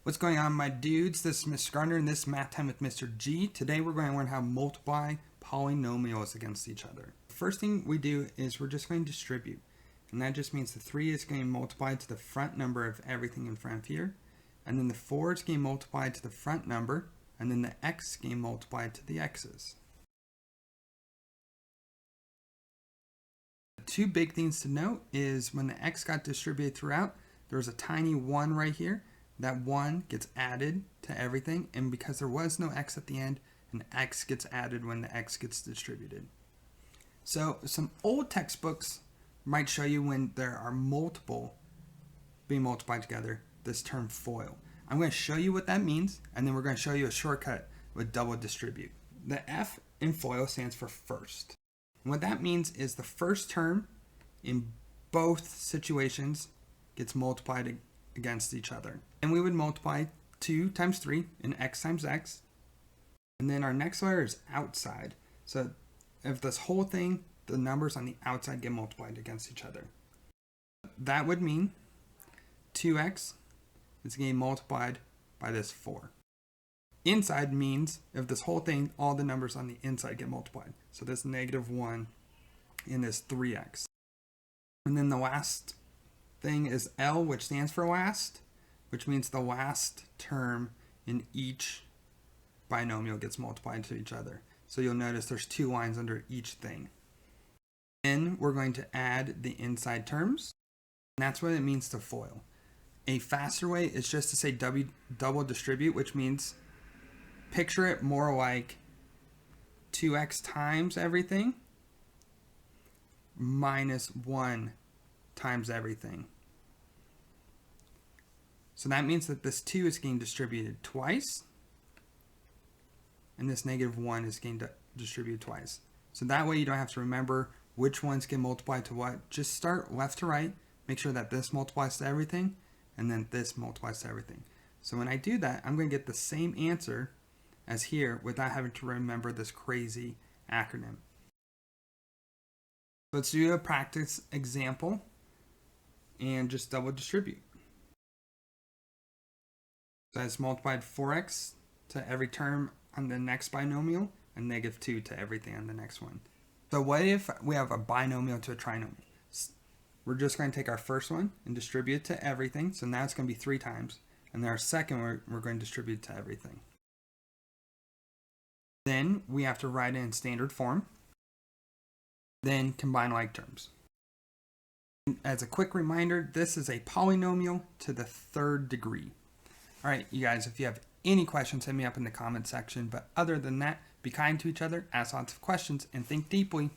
What's going on, my dudes? This is Mr. Gardner and this is Math Time with Mr. G. Today we're going to learn how to multiply polynomials against each other. The first thing we do is we're just going to distribute. And that just means the 3 is going to multiply to the front number of everything in front of here. And then the 4 is going to multiply to the front number. And then the x is going to multiply to the x's. The two big things to note is when the x got distributed throughout, there was a tiny 1 right here. That 1 gets added to everything, and because there was no x at the end, an x gets added when the x gets distributed. So some old textbooks might show you when there are multiple being multiplied together, this term FOIL. I'm going to show you what that means, and then we're going to show you a shortcut with double distribute. The F in FOIL stands for first. And what that means is the first term in both situations gets multiplied against each other. And we would multiply 2 times 3 in x times x. And then our next layer is outside. So if this whole thing, the numbers on the outside get multiplied against each other. That would mean 2x is getting multiplied by this 4. Inside means if this whole thing, all the numbers on the inside get multiplied. So this -1 and this 3x. And then the last thing is L, which stands for last, which means the last term in each binomial gets multiplied to each other. So you'll notice there's 2 lines under each thing. Then we're going to add the inside terms, and that's what it means to FOIL. A faster way is just to say double distribute, which means picture it more like 2x times everything minus 1 times everything. So that means that this 2 is getting distributed twice, and this -1 is getting distributed twice. So that way you don't have to remember which ones get multiplied to what. Just start left to right, make sure that this multiplies to everything, and then this multiplies to everything. So when I do that, I'm going to get the same answer as here without having to remember this crazy acronym. Let's do a practice example and just double distribute. So I just multiplied 4x to every term on the next binomial and -2 to everything on the next one. So what if we have a binomial to a trinomial? We're just going to take our first one and distribute it to everything. So now it's going to be 3 times. And then our second we're going to distribute it to everything. Then we have to write it in standard form. Then combine like terms. As a quick reminder, this is a polynomial to the 3rd degree. All right, you guys, if you have any questions, hit me up in the comment section. But other than that, be kind to each other, ask lots of questions, and think deeply.